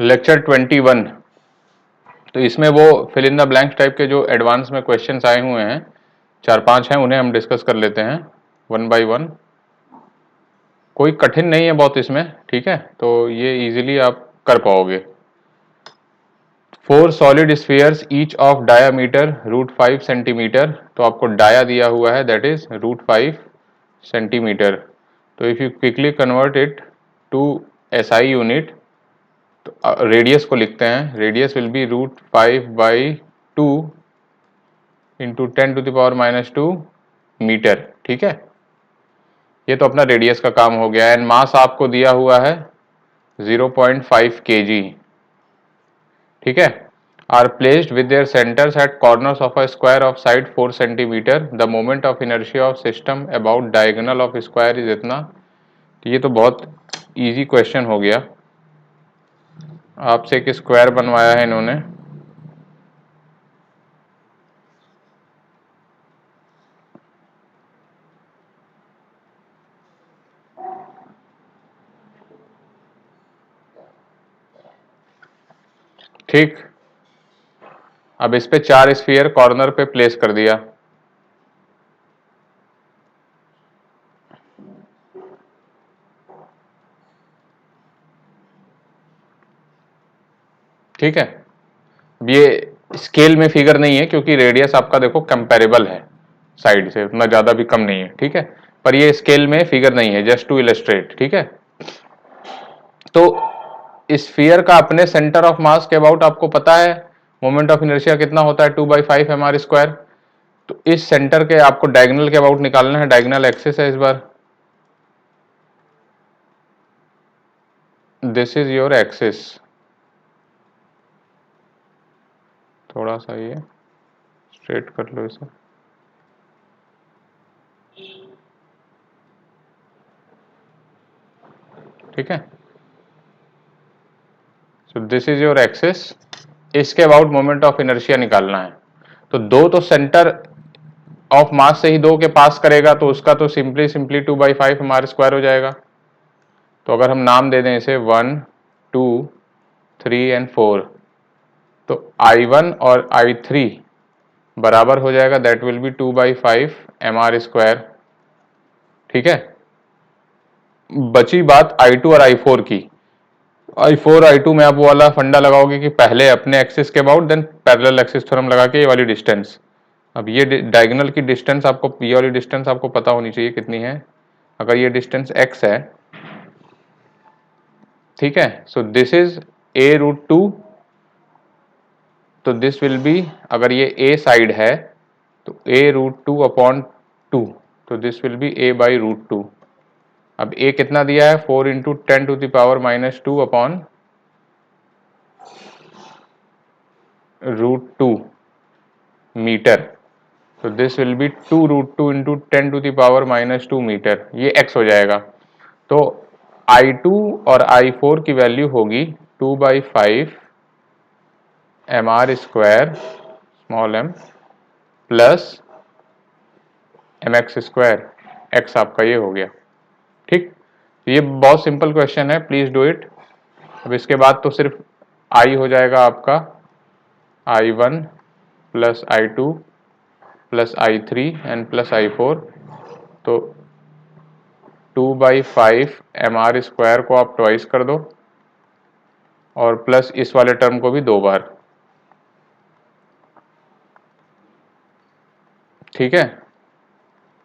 Lecture 21। तो इसमें वो fill in the blanks type के जो एडवांस में क्वेश्चंस आए हुए हैं 4-5 हैं, उन्हें हम डिस्कस कर लेते हैं वन बाय वन। कोई कठिन नहीं है बहुत इसमें, ठीक है, तो ये इजीली आप कर पाओगे। 4 solid spheres each of diameter √5 centimetre. तो आपको डाया दिया हुआ है, दैट इज √5 सेंटीमीटर। तो if you quickly convert it to SI unit, तो रेडियस को लिखते हैं, radius will be √5/2 into 10⁻⁻2 metre, ठीक है। ये तो अपना रेडियस का काम हो गया। एंड मास आपको दिया हुआ है 0.5 kg, ठीक है। Are placed with their centres at corners of a square of side 4 centimetre. The moment of inertia of system about diagonal of square is इतना। तो ये तो बहुत इजी क्वेश्चन हो गया। आपसे एक स्क्वायर बनवाया है इन्होंने, ठीक। अब इस पे 4 स्फीयर कॉर्नर पे प्लेस कर दिया, ठीक है। अब ये स्केल में फिगर नहीं है क्योंकि रेडियस आपका देखो कंपेरेबल है साइड से, उतना ज्यादा भी कम नहीं है, ठीक है। पर ये स्केल में फिगर नहीं है, जस्ट टू इलस्ट्रेट, ठीक है। तो स्फीयर का अपने सेंटर ऑफ मास के अबाउट आपको पता है मोमेंट ऑफ इनर्शिया कितना होता है, 2/5 mr²। तो इस सेंटर के आपको डायगोनल के अबाउट निकालना है, डायगोनल एक्सिस है इस बार, दिस इज योर एक्सिस। थोड़ा सा ये स्ट्रेट कर लो इसे, ठीक है। सो दिस इज योर एक्सिस। इसके अबाउट मोमेंट ऑफ इनर्शिया निकालना है। तो दो तो सेंटर ऑफ मास से ही दो के पास करेगा, तो उसका तो सिंपली 2/5 mr² हो जाएगा। तो अगर हम नाम दे दें इसे 1, 2, 3 एंड 4, तो I1 और I3 बराबर हो जाएगा, दैट विल बी 2/5 mr², ठीक है। बची बात I2 और I4 की। I4 I2 में आप वो वाला फंडा लगाओगे कि पहले अपने एक्सिस के about then parallel axis theorem लगा के ये वाली डिस्टेंस। अब ये डायगोनल की डिस्टेंस आपको, ये वाली डिस्टेंस आपको पता होनी चाहिए कितनी है। अगर ये डिस्टेंस x है, ठीक है, सो दिस इज a√2। तो दिस विल बी, अगर ये a साइड है तो a√2/2, तो दिस विल बी a/√2। अब a कितना दिया है, 4 इंटू 10⁻²/√2 मीटर। तो this will be 2√2 into 10⁻² metre, ये x हो जाएगा। तो I2 और I4 की वैल्यू होगी 2/5 mr² small m plus mx², x आपका ये हो गया, ठीक। तो ये बहुत सिंपल क्वेश्चन है, प्लीज डू इट। अब इसके बाद तो सिर्फ I हो जाएगा आपका I1 plus I2 plus I3 and plus I4। तो 2/5 mr² को आप ट्वाइस कर दो और प्लस इस वाले टर्म को भी 2 बार, ठीक है।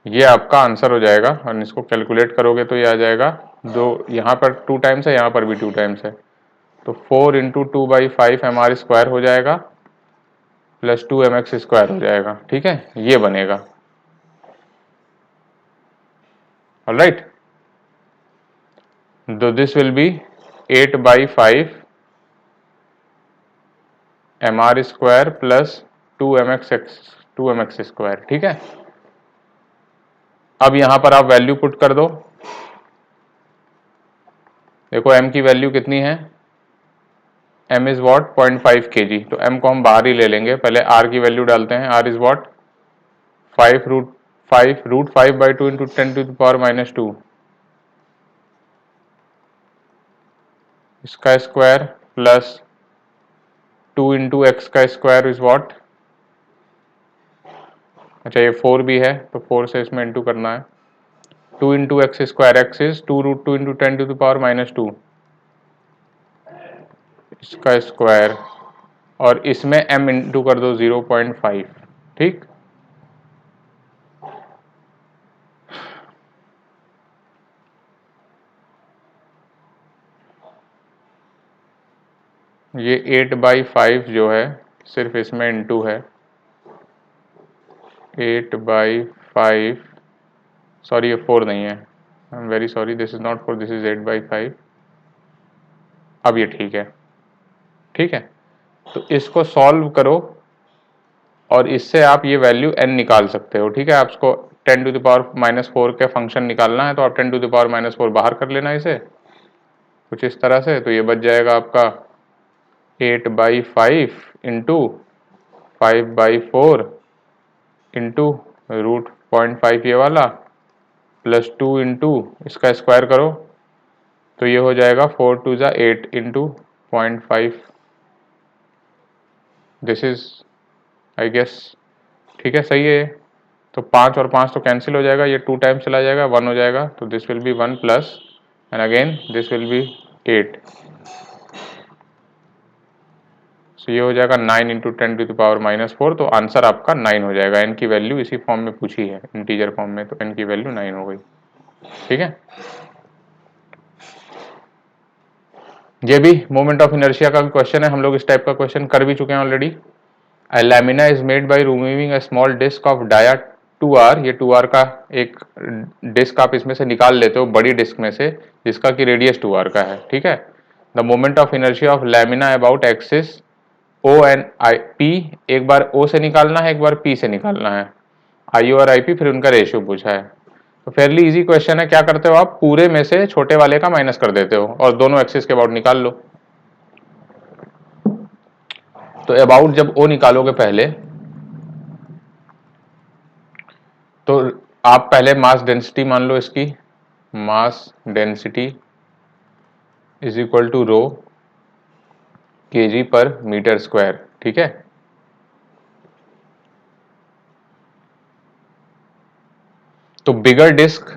ये आपका आंसर हो जाएगा और इसको कैलकुलेट करोगे तो ये आ जाएगा, जो यहाँ पर 2 टाइम्स है, यहाँ पर भी 2 टाइम्स है, तो 4 इंटू 2/5 mr² हो जाएगा प्लस 2mx² हो जाएगा, ठीक है, ये बनेगा। ऑलराइट, तो this will B 8/5 mr² plus 2mx², ठीक है। अब यहां पर आप वैल्यू पुट कर दो। देखो m की वैल्यू कितनी है, m इज वॉट 0.5 kg। तो m को हम बाहर ही ले लेंगे, पहले r की वैल्यू डालते हैं। r इज वॉट 5√5/2 इंटू 10⁻², इसका स्क्वायर प्लस 2 इंटू एक्स का स्क्वायर इज वॉट, अच्छा ये 4 भी है तो 4 से इसमें इंटू करना है, 2 into x square, x is 2√2 into 10 to the power -2 इसका स्क्वायर, और इसमें m इंटू कर दो 0.5, ठीक। ये 8/5 जो है सिर्फ इसमें इंटू है, 8/5, सॉरी ये 4 नहीं है, I am very sorry, this is not 4, this is 8/5। अब ये ठीक है, ठीक है। तो इसको सॉल्व करो और इससे आप ये वैल्यू n निकाल सकते हो, ठीक है। आपको 10 टू द पावर -4 के फंक्शन निकालना है तो आप 10 टू द पावर -4 बाहर कर लेना इसे कुछ इस तरह से, तो ये बच जाएगा आपका 8/5 इंटू 5/4 इंटू √0.5 ये वाला, प्लस 2 इंटू इसका स्क्वायर करो तो ये हो जाएगा 4 2 ज़ा 8 into 0.5, this is I guess, ठीक है, सही है। तो 5 और 5 तो कैंसिल हो जाएगा, ये 2 टाइम्स चला जाएगा, 1 हो जाएगा, तो this will B 1 plus and again this will B 8, तो ये हो जाएगा 9 इंटू 10 टू द पावर -4, तो आंसर आपका 9 हो जाएगा। n की वैल्यू इसी फॉर्म में पूछी है, इंटीजर फॉर्म में, तो n की वैल्यू 9 हो गई, ठीक है। ये भी मोमेंट ऑफ इनर्शिया का क्वेश्चन है, हम लोग इस टाइप का क्वेश्चन कर भी चुके हैं already. A lamina is made by removing a small disc of dia 2r, ये 2r का एक डिस्क आप इसमें से निकाल लेते हो बड़ी डिस्क में से जिसका कि रेडियस 2r का है, ठीक है। The moment of inertia of lamina about axis O and P, एक बार O से निकालना है, एक बार P से निकालना है, IO और IP, फिर उनका रेशियो पूछा है। तो फेयरली इजी क्वेश्चन है, क्या करते हो आप पूरे में से छोटे वाले का माइनस कर देते हो और दोनों एक्सिस के अबाउट निकाल लो। तो अबाउट जब O निकालोगे पहले तो आप पहले मास डेंसिटी मान लो इसकी, mass density is equal to rho kg per metre square, ठीक है। तो bigger disc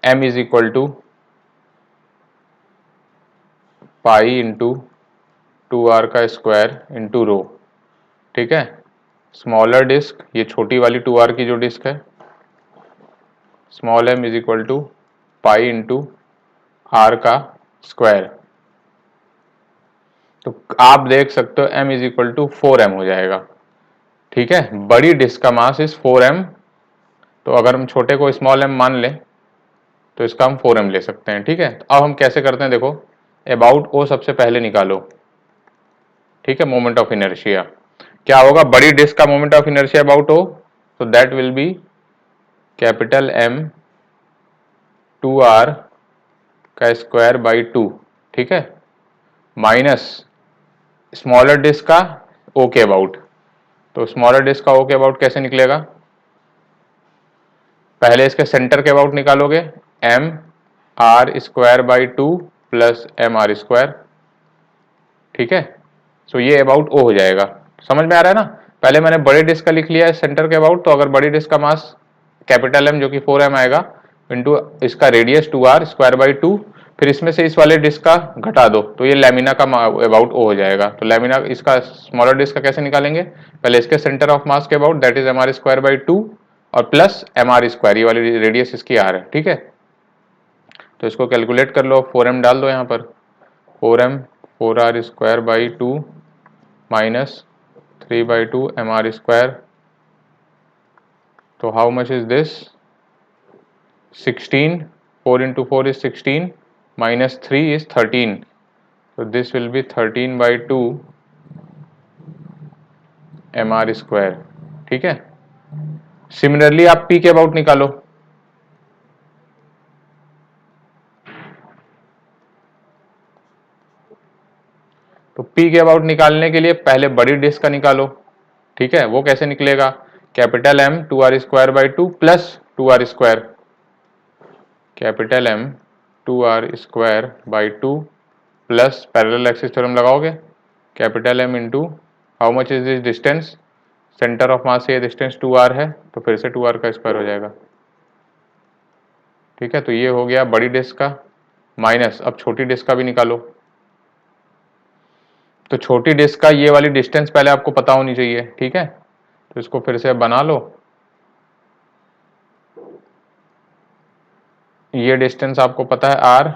m is equal to pi into 2r का स्क्वायर इंटू रो, ठीक है। स्मॉलर डिस्क, ये छोटी वाली 2r की जो डिस्क है, small m is equal to pi into r का स्क्वायर, तो आप देख सकते हो m is equal to 4m हो जाएगा, ठीक है। बड़ी डिस्क का मास इज 4m, तो अगर हम छोटे को स्मॉल m मान लें तो इसका हम 4m ले सकते हैं, ठीक है। तो अब हम कैसे करते हैं, देखो अबाउट O सबसे पहले निकालो, ठीक है। मोमेंट ऑफ इनर्शिया क्या होगा, बड़ी डिस्क का moment of inertia about O, तो that will be capital M 2r का स्क्वायर बाई 2, ठीक है, माइनस स्मॉलर डिस्क का O के अबाउट। तो स्मॉलर डिस्क का O के अबाउट कैसे निकलेगा, पहले इसके सेंटर के अबाउट निकालोगे, m r square by 2 plus mr square, ठीक है। सो ये अबाउट O हो जाएगा, समझ में आ रहा है ना। पहले मैंने बड़े डिस्क का लिख लिया है सेंटर के अबाउट, तो अगर बड़ी डिस्क का मास कैपिटल M जो कि 4m आएगा इंटू इसका रेडियस 2r स्क्वायर बाई 2, फिर इसमें से इस वाले डिस्क का घटा दो तो ये लैमिना का अबाउट O हो जाएगा। तो लैमिना इसका स्मॉलर डिस्क का कैसे निकालेंगे, पहले इसके सेंटर ऑफ मास के about that is mr square by 2 और प्लस mr स्क्वायर, ये वाली रेडियस इसकी r है, ठीक है। तो इसको कैलकुलेट कर लो, 4m डाल दो यहाँ पर, 4m 4r square by 2 minus 3/2 mr square, तो how much is this 16, 4 into 4 is 16 minus 3 is 13, so this will be 13/2 mr square, ठीक है। सिमिलरली आप P के अबाउट निकालो, तो P के अबाउट निकालने के लिए पहले बड़ी डिस्क का निकालो, ठीक है। वो कैसे निकलेगा, capital M 2r square by 2 plus 2r², capital M 2r² by 2 plus parallel axis theorem लगाओगे, capital M into how much is this distance, centre of mass से ये डिस्टेंस 2r है, तो फिर से 2r का स्क्वायर हो जाएगा। ठीक है, तो ये हो गया बड़ी डिस्क का, माइनस अब छोटी डिस्क का भी निकालो। तो छोटी डिस्क का ये वाली डिस्टेंस पहले आपको पता होनी चाहिए। ठीक है, तो इसको फिर से बना लो। ये डिस्टेंस आपको पता है r,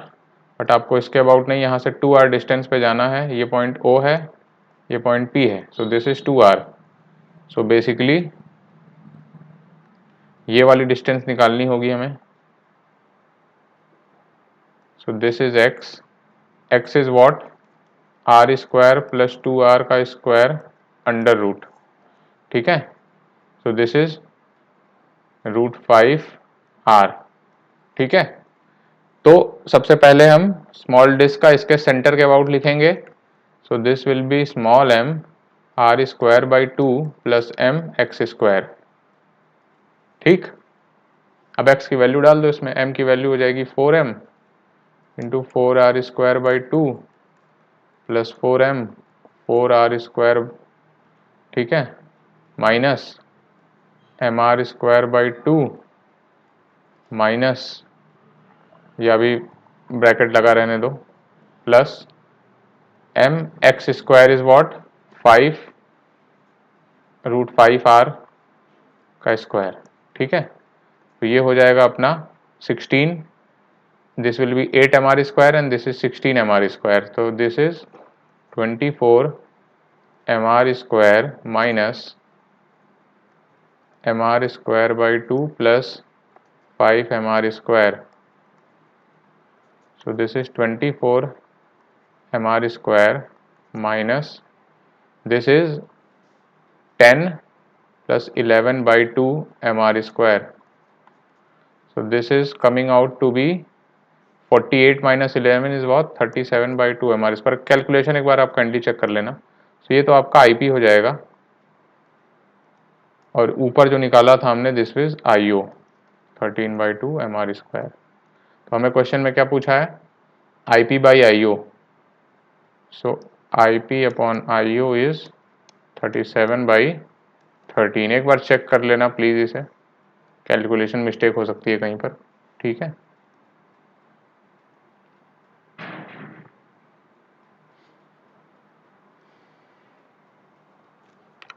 बट आपको इसके अबाउट नहीं, यहाँ से 2r डिस्टेंस पे जाना है। ये पॉइंट O है, ये पॉइंट P है, सो this is 2r। So basically ये वाली डिस्टेंस निकालनी होगी हमें। सो this is x is what, r² plus 2r का स्क्वायर अंडर रूट। ठीक है, सो दिस इज √5r। ठीक है, तो सबसे पहले हम स्मॉल डिस्क का इसके सेंटर के अबाउट लिखेंगे। सो this will B small m r² by 2 plus m x²। ठीक, अब x की वैल्यू डाल दो इसमें, m की वैल्यू हो जाएगी 4m into 4r² by 2 plus 4m 4r²। ठीक है, माइनस mr² बाई 2 माइनस, या भी ब्रैकेट लगा रहने दो, plus m x² is what 5 √5r का स्क्वायर। ठीक है, तो ये हो जाएगा अपना 16, this will B 8mr² and this is 16mr², तो this is 24mr² minus mr² by 2 plus 5mr², so this is 24mr² minus this is 10 plus 11 by 2 mr², so this is coming out to be 48 minus 11 is what 37 by 2 mr²। Calculation एक बार आप kindly check कर लेना। तो ये तो आपका IP हो जाएगा, और ऊपर जो निकाला था हमने this is IO 13 by 2 mr²। तो हमें क्वेश्चन में क्या पूछा है, IP by IO, so IP upon IO is 37 by 13। एक बार चेक कर लेना प्लीज, इसे कैलकुलेशन मिस्टेक हो सकती है कहीं पर। ठीक है,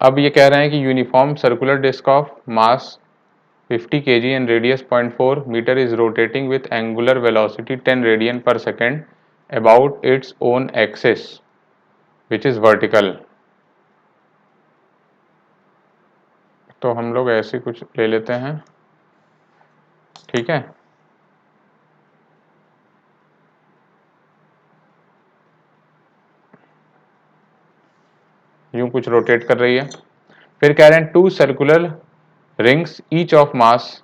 अब ये कह रहे हैं कि uniform circular disc of mass 50 kg and radius 0.4 metre is rotating with angular velocity 10 radian per second about its own axis which is vertical. तो हम लोग ऐसे कुछ ले लेते हैं। ठीक है, यूं कुछ रोटेट कर रही है। फिर कह रहे हैं 2 circular rings each of mass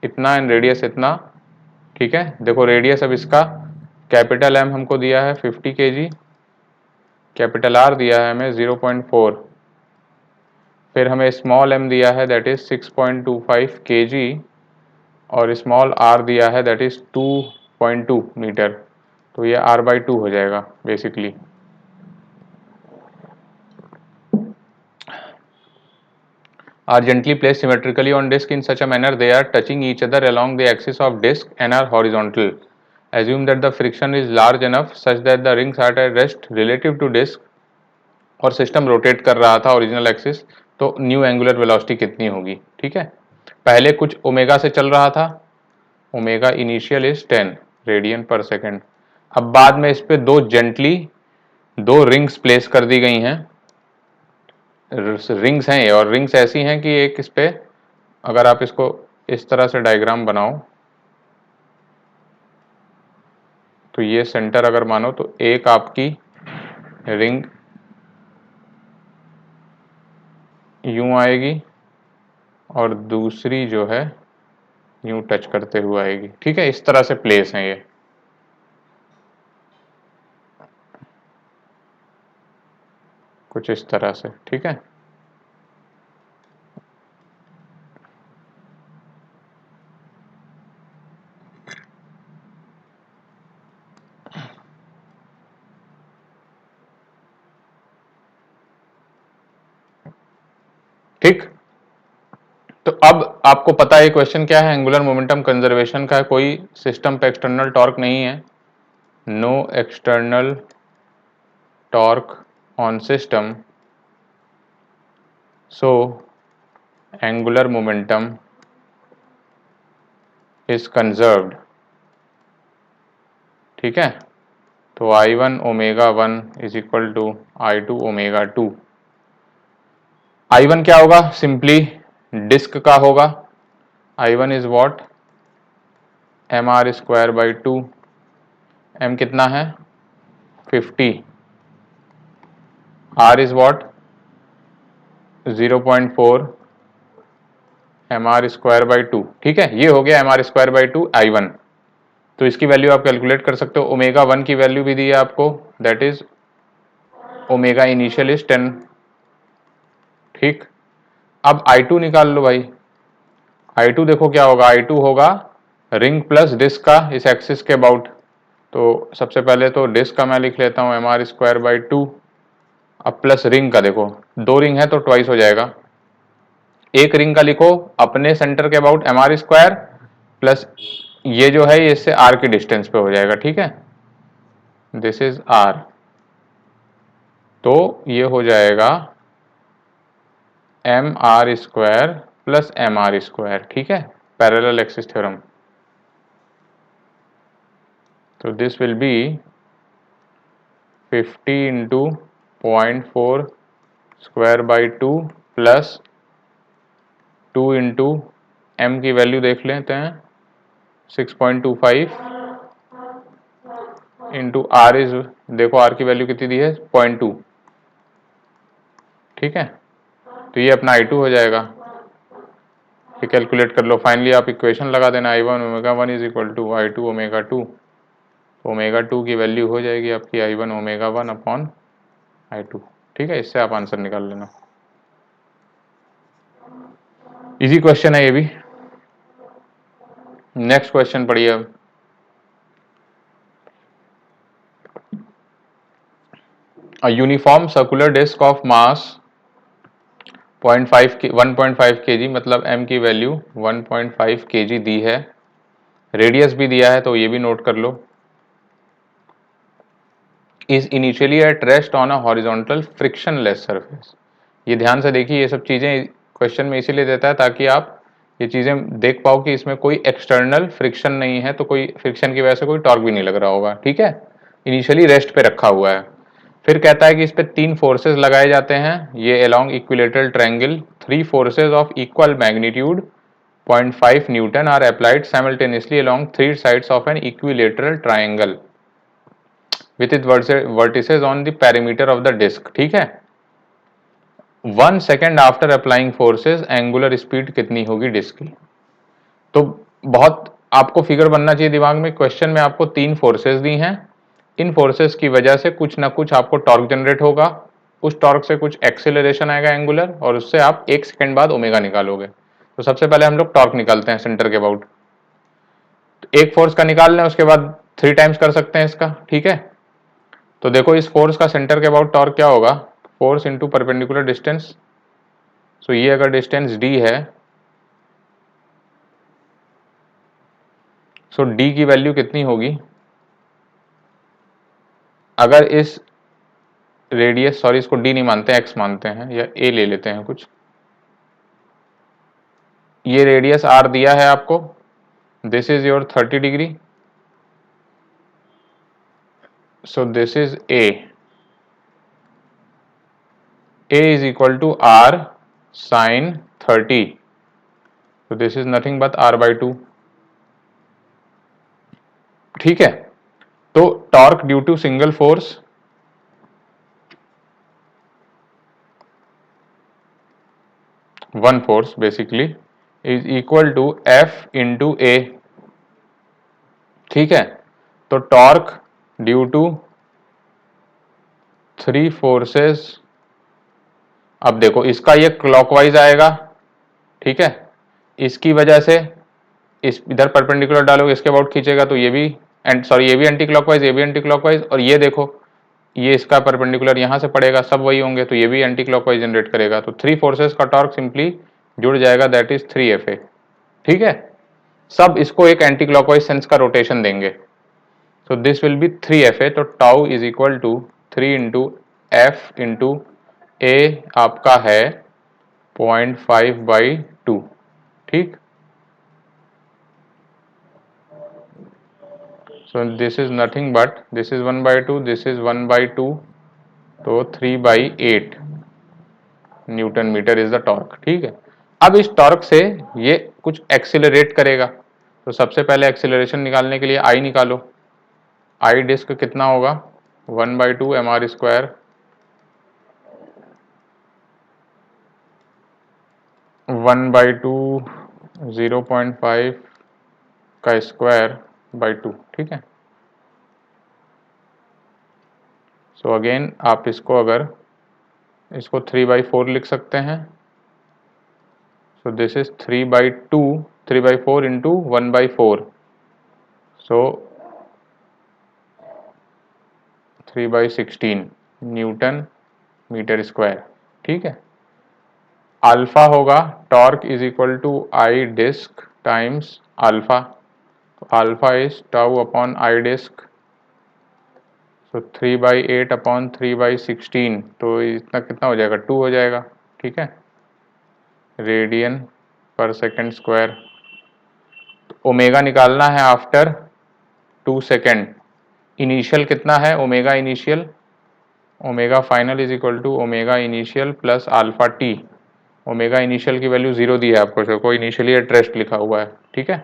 इतना एंड रेडियस इतना। ठीक है, देखो रेडियस अब इसका कैपिटल M हमको दिया है 50 kg, कैपिटल R दिया है हमें 0.4, फिर हमें स्मॉल m दिया है दैट इज 6.25 kg, और स्मॉल r दिया है दैट इज 2.2 मीटर। तो ये r/2 हो जाएगा basically. Are gently placed symmetrically on disk in such a manner they are touching each other along the axis of disk and are horizontal. Assume that the friction is large enough such that the rings are at rest relative to disk, और system rotate कर रहा था original axis, तो new angular velocity कितनी होगी। ठीक है, पहले कुछ ओमेगा से चल रहा था, omega initial is 10 radian per second. अब बाद में इस पे दो रिंग्स प्लेस कर दी गई हैं, रिंग्स हैं ये, और रिंग्स ऐसी हैं कि एक इस पे, अगर आप इसको इस तरह से डायग्राम बनाओ तो ये सेंटर अगर मानो तो एक आपकी रिंग यूं आएगी और दूसरी जो है यूं टच करते हुए आएगी। ठीक है, इस तरह से प्लेस हैं ये। कुछ इस तरह से। ठीक है, आपको पता है क्वेश्चन क्या है, एंगुलर मोमेंटम कंजर्वेशन का है, कोई सिस्टम पे एक्सटर्नल टॉर्क नहीं है, no external torque on system, so angular momentum is conserved. ठीक है, तो I1 omega 1 is equal to I2 omega 2। I1 क्या होगा, सिंपली डिस्क का होगा, I1 is what, mr square by 2, m कितना है 50, r is what 0.4 mr square by 2। ठीक है, ये हो गया mr स्क्वायर बाई 2 I1। तो इसकी वैल्यू आप कैलकुलेट कर सकते हो, ओमेगा 1 की वैल्यू भी दी है आपको, that is omega initial is 10। ठीक, अब I2 निकाल लो भाई, I2 देखो क्या होगा, I2 होगा रिंग प्लस डिस्क का इस एक्सिस के अबाउट। तो सबसे पहले तो डिस्क का मैं लिख लेता हूं mr स्क्वायर बाई 2, अब प्लस रिंग का, देखो दो रिंग है तो ट्वाइस हो जाएगा, एक रिंग का लिखो अपने सेंटर के अबाउट mr स्क्वायर प्लस ये जो है इससे r की डिस्टेंस पे हो जाएगा। ठीक है, दिस इज r, तो ये हो जाएगा mr square plus mr square. ठीक है, पैरेलल एक्सिस थ्योरम, तो this will be 50 into 0.4 square by 2 plus 2 into M की वैल्यू देख लेते हैं 6.25 इंटू आर इज, देखो आर की वैल्यू कितनी दी है 0.2। ठीक है, तो ये अपना I2 हो जाएगा, ये कैलकुलेट कर लो, फाइनली आप इक्वेशन लगा देना I1 omega 1 is equal to I2 omega 2, तो ओमेगा 2 की वैल्यू हो जाएगी आपकी I1 ओमेगा 1 अपॉन I2। ठीक है, इससे आप आंसर निकाल लेना, इजी क्वेश्चन है ये भी। नेक्स्ट क्वेश्चन पढ़िए अब, a uniform circular disk of mass 1.5 kg, मतलब m की वैल्यू 1.5 kg दी है, रेडियस भी दिया है तो ये भी नोट कर लो, is initially at rest on a horizontal frictionless surface. ये ध्यान से देखिए, ये सब चीजें क्वेश्चन में इसीलिए देता है ताकि आप ये चीजें देख पाओ कि इसमें कोई एक्सटर्नल फ्रिक्शन नहीं है, तो कोई फ्रिक्शन की वजह से कोई टॉर्क भी नहीं लग रहा होगा। ठीक है, इनिशियली रेस्ट पे रखा हुआ है। फिर कहता है कि इस पे 3 फोर्सेस लगाए जाते हैं, ये along equilateral triangle, 3 forces of equal magnitude 0.5 newton are applied simultaneously along 3 sides of an equilateral triangle with it vertices on the perimeter of the disc. ठीक है, 1 second after applying forces angular speed कितनी होगी disc की। तो बहुत आपको figure बनना चाहिए दिमाग में, क्वेश्चन में आपको 3 फोर्सेस दी हैं, इन फोर्सेस की वजह से कुछ ना कुछ आपको टॉर्क जनरेट होगा, उस टॉर्क से कुछ एक्सेलरेशन आएगा एंगुलर, और उससे आप 1 सेकेंड बाद ओमेगा निकालोगे। तो सबसे पहले हम लोग टॉर्क निकालते हैं सेंटर के अबाउट, तो एक फोर्स का निकाल लें, उसके बाद 3 टाइम्स कर सकते हैं इसका। ठीक है, तो देखो इस फोर्स का सेंटर के अबाउट टॉर्क क्या होगा, फोर्स इंटू परपेंडिकुलर डिस्टेंस, सो ये अगर डिस्टेंस d है, सो d की वैल्यू कितनी होगी, अगर इस रेडियस, सॉरी इसको d नहीं मानते x मानते हैं, या a ले लेते हैं कुछ, ये रेडियस r दिया है आपको, this is your 30 degree, so this is a is equal to r sine 30, so this is nothing but r by 2। ठीक है, तो torque due to single force one force basically is equal to F into A. ठीक है, तो torque due to 3 forces, अब देखो इसका ये क्लॉकवाइज आएगा। ठीक है, इसकी वजह से इस इधर परपेंडिकुलर डालोगे, इसके अबाउट खींचेगा तो ये भी सॉरी ये भी एंटी क्लॉकवाइज, ये भी एंटी क्लॉकवाइज, और ये देखो ये इसका परपेंडिकुलर यहां से पड़ेगा, सब वही होंगे, तो ये भी एंटी क्लॉकवाइज जनरेट करेगा। तो 3 फोर्सेस का टॉर्क सिंपली जुड़ जाएगा, दैट इज 3 FA। ठीक है, सब इसको एक एंटी क्लॉकवाइज सेंस का रोटेशन देंगे। So this will be 3fa, तो tau is equal to 3 into F into A आपका है 0.5/2। ठीक, so this is nothing but this is 1/2, this is 1/2, तो 3/8 newton metre is the torque. ठीक है, अब इस टॉर्क से ये कुछ एक्सिलरेट करेगा, तो सबसे पहले एक्सिलरेशन निकालने के लिए आई निकालो। आई डिस्क कितना होगा 1/2 mr², 1/2 0.5 का स्क्वायर बाई 2। ठीक है, सो अगेन आप इसको अगर इसको 3/4 लिख सकते हैं, so this is 3/2, 3/4 into 1/4, so 3/16 newton metre square. ठीक है, अल्फा होगा torque is equal to I disc times alpha, तो alpha is tau upon I disc, तो 3/8 अपॉन 3/16, तो इतना कितना हो जाएगा 2 हो जाएगा। ठीक है, radian per second square. Omega निकालना है आफ्टर 2 सेकेंड, इनिशियल कितना है omega initial, omega final is equal to omega initial plus alpha T. ओमेगा इनिशियल की वैल्यू 0 दी है आपको, जो कोई इनिशियली एट रेस्ट लिखा हुआ है। ठीक है,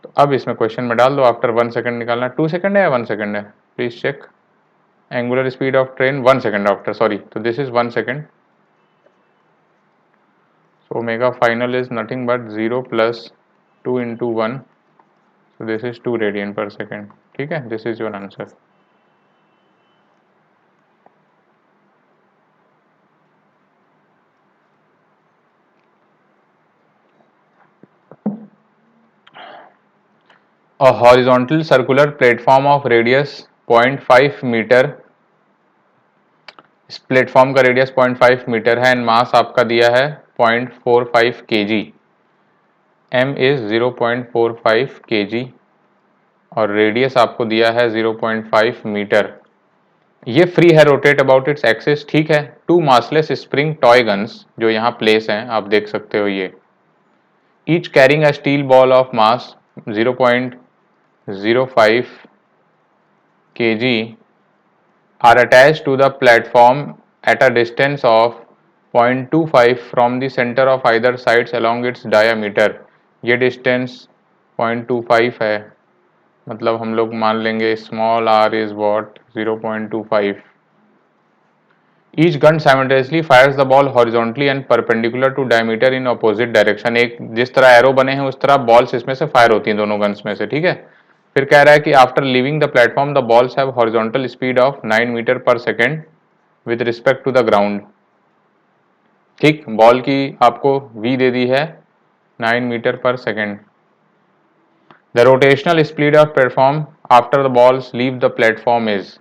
तो अब इसमें क्वेश्चन में डाल दो आफ्टर 1 सेकेंड निकालना। 2 सेकेंड है या 1 सेकेंड है, please check. Angular speed of train 1 second after, sorry, तो this is 1 second, so omega final is nothing but 0 plus 2 into 1, so this is 2 radian per second। ठीक है, this is your answer। A horizontal circular platform of radius 0.5 metre, इस platform का radius 0.5 metre है and mass आपका दिया है 0.45 kg, m is 0.45 kg और radius आपको दिया है 0.5 मीटर। ये फ्री है रोटेट अबाउट इट्स एक्सिस। ठीक है, 2 मासलेस स्प्रिंग टॉय गन्स जो यहाँ प्लेस हैं, आप देख सकते हो, ये each carrying a steel ball of mass 0.05 kg are attached to the platform at a distance of 0.25 from the center of either sides along its diameter। ये distance 0.25 है, मतलब हम लोग मान लेंगे small r is what 0.25। Each gun simultaneously fires the ball horizontally and perpendicular to diameter in opposite direction. एक जिस तरह एरो बने हैं उस तरह बॉल्स इसमें से फायर होती हैं दोनों गन्स में से। ठीक है, फिर कह रहा है कि after leaving the platform the balls have horizontal speed of 9 metre पर second with respect to the ground. ठीक, बॉल की आपको v दे दी है 9 मीटर पर second. The rotational speed of platform after the balls leave the platform is,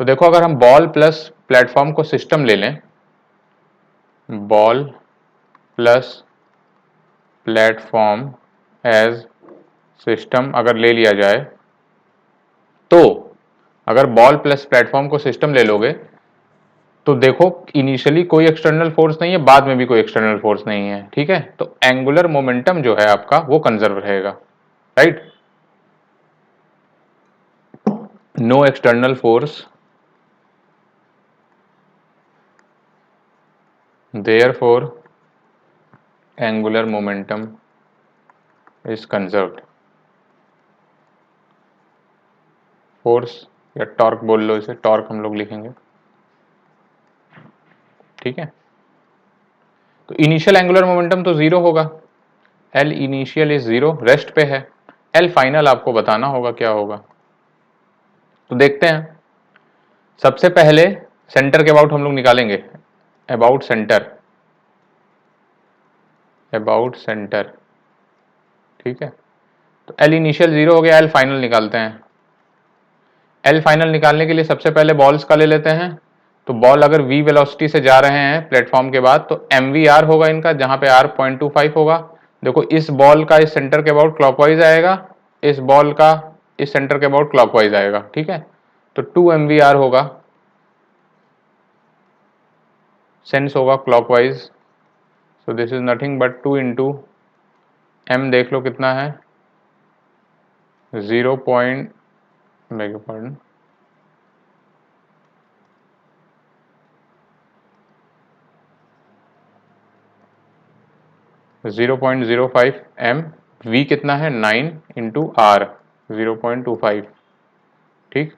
तो देखो अगर हम बॉल प्लस प्लेटफॉर्म को सिस्टम ले लें, ball plus platform as system अगर ले लिया जाए, तो अगर बॉल प्लस प्लेटफॉर्म को सिस्टम ले लोगे तो देखो इनिशियली कोई एक्सटर्नल फोर्स नहीं है, बाद में भी कोई एक्सटर्नल फोर्स नहीं है। ठीक है, तो एंगुलर मोमेंटम जो है आपका वो कंजर्व रहेगा, right. No external force, therefore angular momentum is conserved। Force या टॉर्क बोल लो इसे, टॉर्क हम लोग लिखेंगे। ठीक है, तो इनिशियल एंगुलर मोमेंटम तो 0 होगा, एल इनिशियल इज 0, रेस्ट पे है। एल फाइनल आपको बताना होगा क्या होगा, तो देखते हैं। सबसे पहले सेंटर के अबाउट हम लोग निकालेंगे, अबाउट सेंटर, अबाउट सेंटर। ठीक है, तो एल इनिशियल 0 हो गया, एल फाइनल निकालते हैं। एल फाइनल निकालने के लिए सबसे पहले बॉल्स का ले लेते हैं, तो बॉल अगर v वेलोसिटी से जा रहे हैं प्लेटफॉर्म के बाद तो mvr होगा इनका, जहां पे r 0.25 होगा, देखो इस बॉल का इस सेंटर के अबाउट क्लॉकवाइज आएगा, इस बॉल का इस सेंटर के अबाउट क्लॉकवाइज आएगा, ठीक है। तो 2 MVR होगा, सेंस होगा clockwise. So this is nothing but 2 into M, देख लो कितना है 0. बेग पार्डन 0.05 एम, वी कितना है 9 इंटू आर 0.25, ठीक,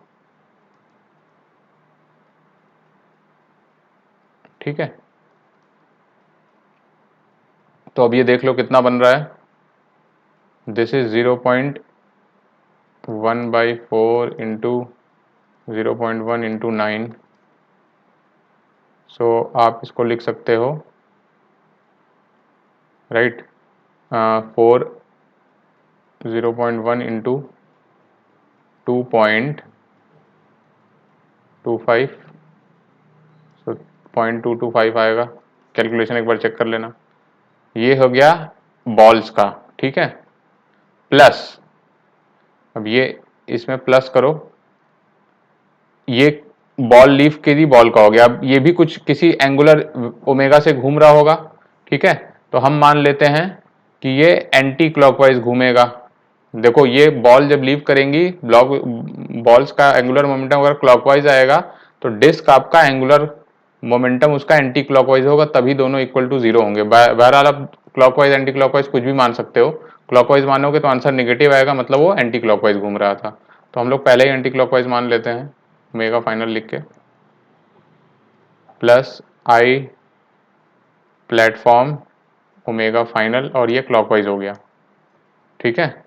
ठीक है। तो अब ये देख लो कितना बन रहा है, दिस इज 0.1/4 इंटू 0.1 इंटू 9। सो आप इसको लिख सकते हो राइट 4 0.1 इंटू 2.25, सो 0.225 आएगा। कैलकुलेशन एक बार चेक कर लेना। ये हो गया बॉल्स का, ठीक है। प्लस अब ये इसमें प्लस करो, ये बॉल लीफ के भी बॉल का हो गया। अब ये भी कुछ किसी एंगुलर ओमेगा से घूम रहा होगा, ठीक है। तो हम मान लेते हैं कि ये एंटी क्लॉकवाइज घूमेगा। देखो ये बॉल जब लीव करेंगी, बॉल्स का एंगुलर मोमेंटम अगर क्लॉकवाइज आएगा तो डिस्क आपका एंगुलर मोमेंटम उसका एंटी क्लॉकवाइज होगा, तभी दोनों इक्वल टू 0 होंगे। बहरहाल आप क्लॉकवाइज एंटी क्लॉकवाइज कुछ भी मान सकते हो। क्लॉकवाइज मानोगे तो आंसर नेगेटिव आएगा, मतलब वो एंटी क्लॉकवाइज घूम रहा था। तो हम लोग पहले ही एंटी क्लॉकवाइज मान लेते हैं, ओमेगा फाइनल लिख के, प्लस आई प्लेटफॉर्म ओमेगा फाइनल, और ये क्लॉकवाइज हो गया, ठीक है।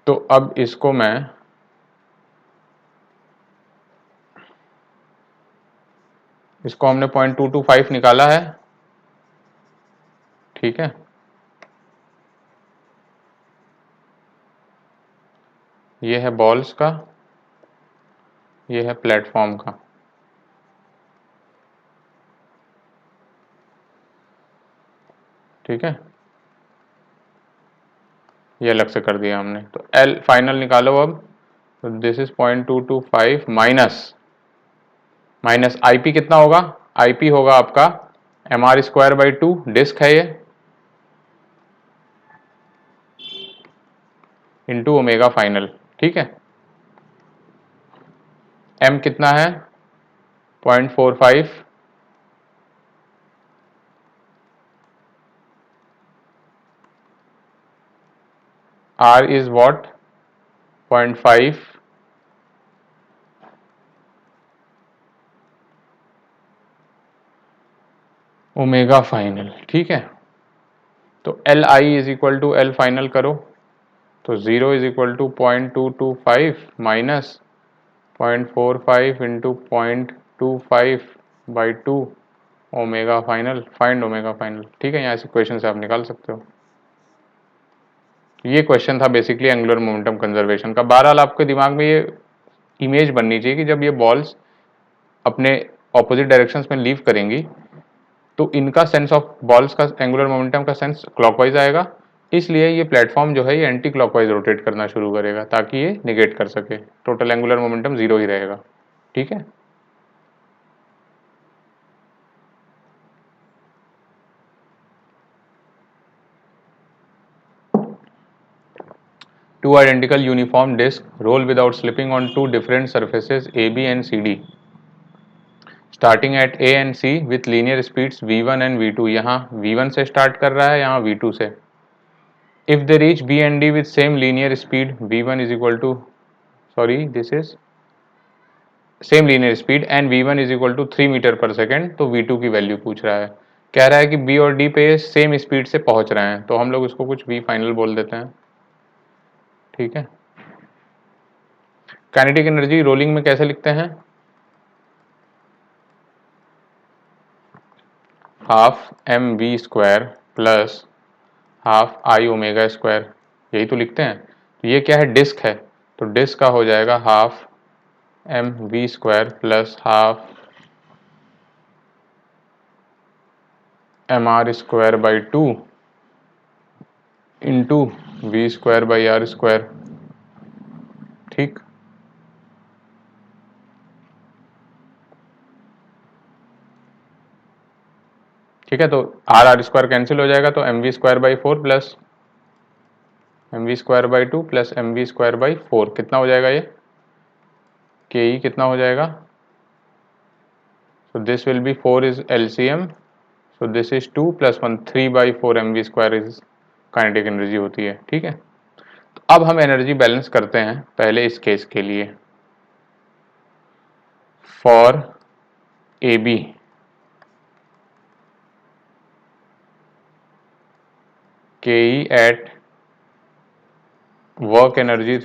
तो अब इसको मैं इसको हमने 0.225 निकाला है, ठीक है। ये है बॉल्स का, ये है प्लेटफॉर्म का, ठीक है। ये अलग से कर दिया हमने। तो एल फाइनल निकालो अब। तो दिस इज 0.225 माइनस आईपी कितना होगा, आईपी होगा आपका mr²/2, डिस्क है ये, इंटू ओमेगा फाइनल, ठीक है। एम कितना है 0.45, R is what 0.5, omega final, ठीक है। तो L I is equal to L final करो, तो 0 is equal to 0.225 minus 0.45 into 0.25/2 omega final, find omega final, ठीक है। यहाँ से क्वेश्चन से आप निकाल सकते हो। ये क्वेश्चन था बेसिकली एंगुलर मोमेंटम कंजर्वेशन का। बहरहाल आपके दिमाग में ये इमेज बननी चाहिए कि जब ये बॉल्स अपने ऑपोजिट डायरेक्शंस में लीव करेंगी तो इनका सेंस ऑफ बॉल्स का एंगुलर मोमेंटम का सेंस क्लॉकवाइज आएगा, इसलिए ये प्लेटफॉर्म जो है ये एंटी क्लॉकवाइज रोटेट करना शुरू करेगा ताकि ये निगेट कर सके, टोटल एंगुलर मोमेंटम 0 ही रहेगा, ठीक है। Two identical uniform discs roll without slipping on two different surfaces AB and CD, starting at A and C with linear speeds v1 and v2। यहाँ v1 से स्टार्ट कर रहा है, यहाँ v2 से। If they reach B and D with same linear speed, v1 is equal to, sorry this is same linear speed and v1 is equal to 3 metre पर second, तो v2 की value पूछ रहा है। कह रहा है कि b और d पे सेम स्पीड से पहुंच रहे हैं, तो हम लोग इसको कुछ v फाइनल बोल देते हैं, ठीक है। काइनेटिक एनर्जी रोलिंग में कैसे लिखते हैं, half mv² plus half I omega square, यही तो लिखते हैं। तो ये क्या है, डिस्क है, तो डिस्क का हो जाएगा half mv² plus half mr²/2 into v²/r²। ठीक, ठीक है। तो r² कैंसिल हो जाएगा, तो mv²/4 plus mv²/2 plus mv²/4 कितना हो जाएगा ये के ई कितना हो जाएगा। So this will be 4 is LCM, so this is 2 plus 1 3/4 mv² is kinetic energy होती है। ठीक है, तो अब हम एनर्जी बैलेंस करते हैं पहले इस केस के लिए। For A B K E at work energy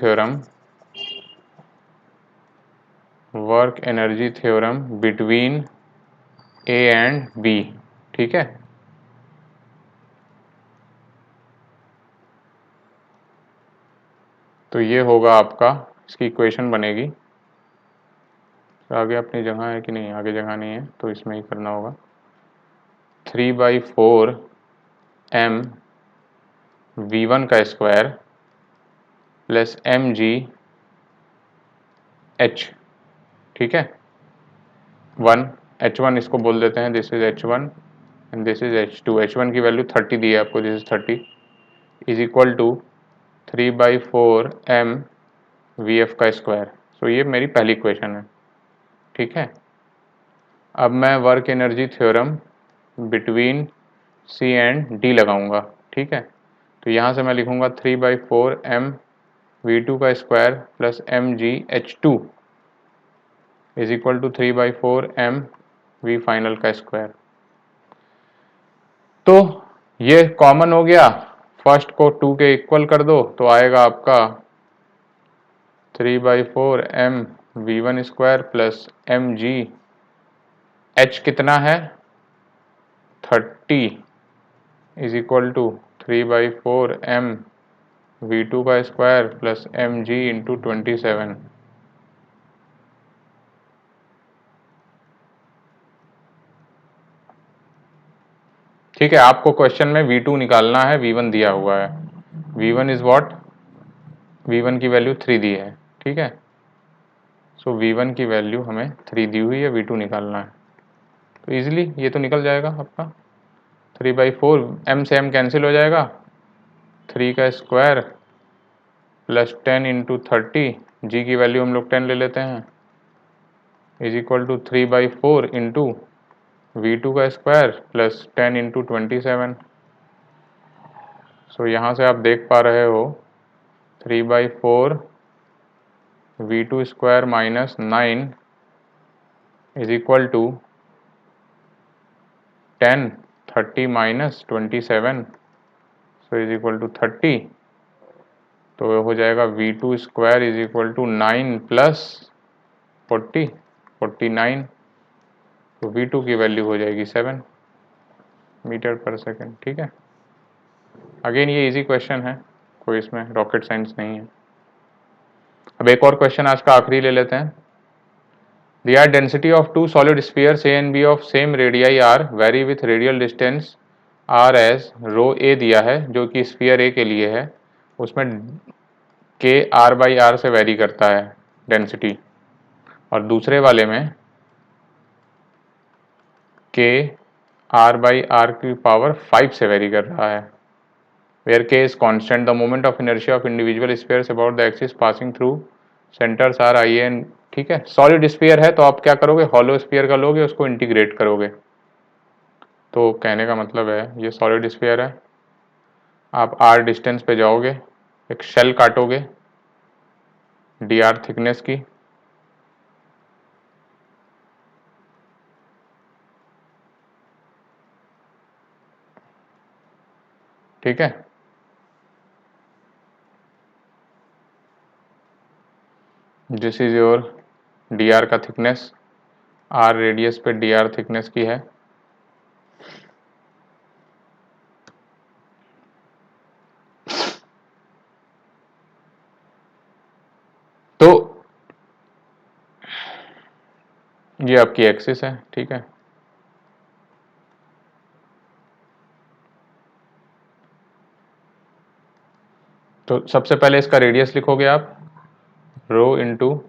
theorem between A and B. ठीक है, तो ये होगा आपका, इसकी इक्वेशन बनेगी। आगे अपनी जगह है कि नहीं, आगे जगह नहीं है तो इसमें ही करना होगा। 3/4 m v1 का square plus M G H. ठीक है, 1 h1 इसको बोल देते हैं, this is h1 and this is h2। h1 की वैल्यू 30 दी है आपको, this is 30 is equal to 3/4 m V F का स्क्वायर। सो ये मेरी पहली इक्वेशन है। ठीक है, अब मैं work energy theorem between C and D लगाऊंगा। ठीक है, तो यहाँ से मैं लिखूंगा 3/4 m v2 का square plus M G H two is equal to 3/4 m v final का स्क्वायर। तो ये कॉमन हो गया, फर्स्ट को 2 के इक्वल कर दो तो आएगा आपका 3/4 m v1 square plus M G H कितना है 30 is equal to 3/4 m v2 का square plus M G into 27। ठीक है, आपको क्वेश्चन में v2 निकालना है, v1 दिया हुआ है। v1 इज व्हाट, v1 की वैल्यू 3 दी है। ठीक है, सो v1 की वैल्यू हमें 3 दी हुई है, v2 निकालना है। तो इजीली ये तो निकल जाएगा आपका 3/4 m से m कैंसिल हो जाएगा, 3 का स्क्वायर प्लस 10 इंटू 30, जी की वैल्यू हम लोग 10 ले लेते हैं, is equal to 3/4 into v2 का स्क्वायर प्लस 10 इंटू 27। सो यहाँ से आप देख पा रहे हो 3/4 v2 square minus 9 is equal to 10 30 minus 27, so is equal to 30। तो हो जाएगा v2 square is equal to 9 plus 40 49, तो v2 की वैल्यू हो जाएगी 7 मीटर पर सेकेंड। ठीक है, अगेन ये इजी क्वेश्चन है, कोई इसमें रॉकेट साइंस नहीं है। अब एक और क्वेश्चन आज का आखिरी ले लेते हैं। The air density of two solid spheres A and B of same radii are vary with radial distance r as row a दिया है जो कि स्फीयर A के लिए है, उसमें k r/r से वेरी करता है डेंसिटी, और दूसरे वाले में k r/r की पावर 5 से वेरी कर रहा है। Where k is constant, the moment of inertia of individual spheres about the axis passing through centers are I and। ठीक है, सॉलिड स्फीयर है तो आप क्या करोगे, हॉलो स्फीयर का लोगे, उसको इंटीग्रेट करोगे। तो कहने का मतलब है ये सॉलिड स्फीयर है, आप r डिस्टेंस पे जाओगे, एक शेल काटोगे dr थिकनेस की, ठीक है, दिस इज योर dr का थिकनेस, r रेडियस पे dr थिकनेस की है। तो ये आपकी एक्सिस है। ठीक है, तो सबसे पहले इसका रेडियस लिखोगे आप, रो इंटू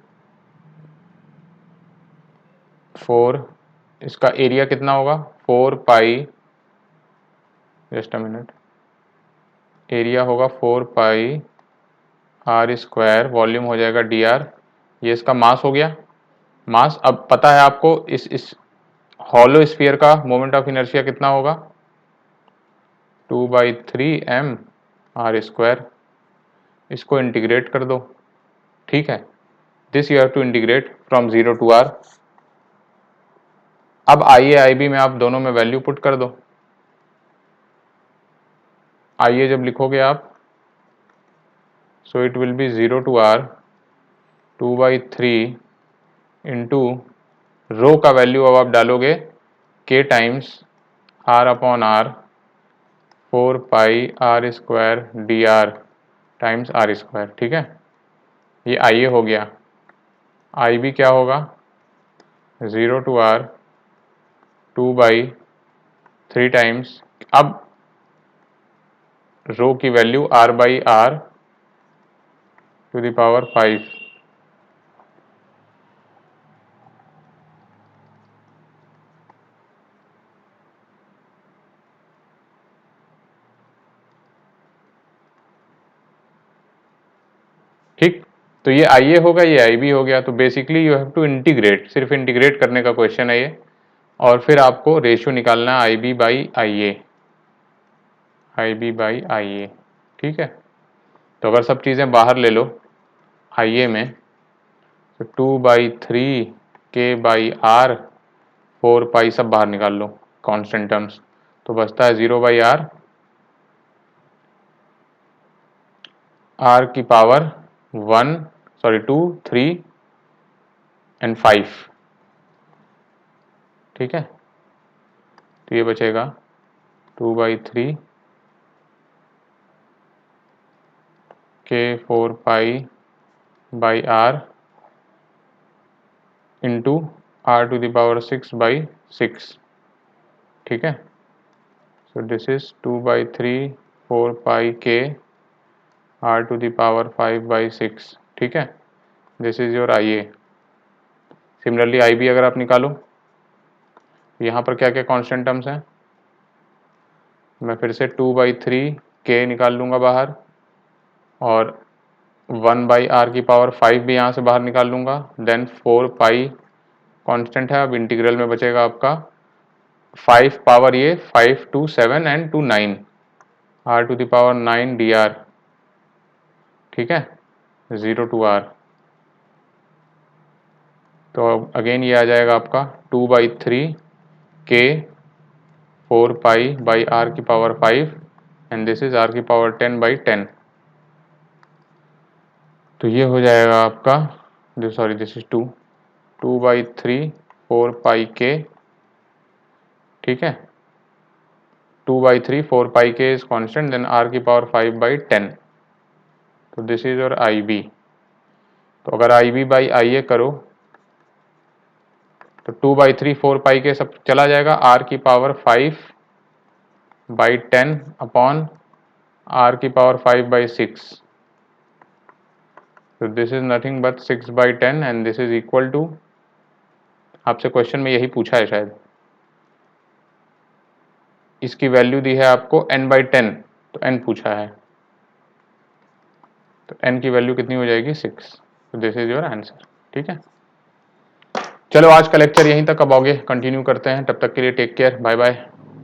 4, इसका एरिया कितना होगा 4 पाई, जस्ट अ मिनट, एरिया होगा 4 पाई आर स्क्वायर, वॉल्यूम हो जाएगा डी आर, ये इसका मास हो गया। मास, अब पता है आपको इस हॉलो स्फीयर का मोमेंट ऑफ इनर्शिया कितना होगा, 2/3 m r²। इसको इंटीग्रेट कर दो, ठीक है, this you have to integrate from 0 to r। अब आई ए आई बी में आप दोनों में वैल्यू पुट कर दो। आइए जब लिखोगे आप, so it will be 0 to r 2/3 into rho का वैल्यू अब आप डालोगे k टाइम्स r/r 4 पाई r² dr टाइम्स r², ठीक है। ये आई ए हो गया। आई बी क्या होगा, 0 to r 2/3 टाइम्स, अब रो की value r/r to the power 5, ठीक। तो ये आई ए होगा, ये आई बी हो गया। तो basically you have to integrate, सिर्फ इंटीग्रेट करने का क्वेश्चन है ये, और फिर आपको रेशियो निकालना है I B by I A, I B by I A, ठीक है। तो अगर सब चीज़ें बाहर ले लो आई ए में, तो 2/3 के बाई आर 4 पाई सब बाहर निकाल लो कांस्टेंट टर्म्स, तो बचता है 0/r, आर की पावर 2, 3 एंड 5, ठीक है। तो ये बचेगा 2/3 के 4 pi by R into R to the power 6/6, ठीक है। सो दिस इज 2/3 4 पाई के आर टू द पावर 5/6, ठीक है। This is your I A. Similarly I B अगर आप निकालो, यहाँ पर क्या क्या कांस्टेंट टर्म्स हैं, मैं फिर से 2/3 के निकाल लूँगा बाहर, और 1/r की पावर 5 भी यहाँ से बाहर निकाल लूँगा, देन 4 पाई कांस्टेंट है। अब इंटीग्रल में बचेगा आपका 5 पावर ये 5 to 7 and to 9, r to the power 9 dr, ठीक है, 0 to r। तो अब अगेन ये आ जाएगा आपका 2/3 के 4 पाई बाई आर की power 5 and this is R की पावर 10/10। तो ये हो जाएगा आपका, सॉरी दिस इज 2/3 4 पाई के, ठीक है, 2/3 4 पाई के इज कांस्टेंट, देन आर की पावर 5/10। तो this is your I B. तो अगर आई बी बाई आई ए करो तो 2/3 4 पाई के सब चला जाएगा, आर की पावर 5/10 अपॉन आर की पावर 5/6। तो this is nothing but 6/10 and this is equal to, आपसे क्वेश्चन में यही पूछा है शायद, इसकी वैल्यू दी है आपको n/10, तो n पूछा है, तो n की वैल्यू कितनी हो जाएगी 6। तो दिस इज योर आंसर, ठीक है। चलो आज का लेक्चर यहीं तक, अब आगे कंटिन्यू करते हैं, तब तक के लिए टेक केयर, बाय बाय।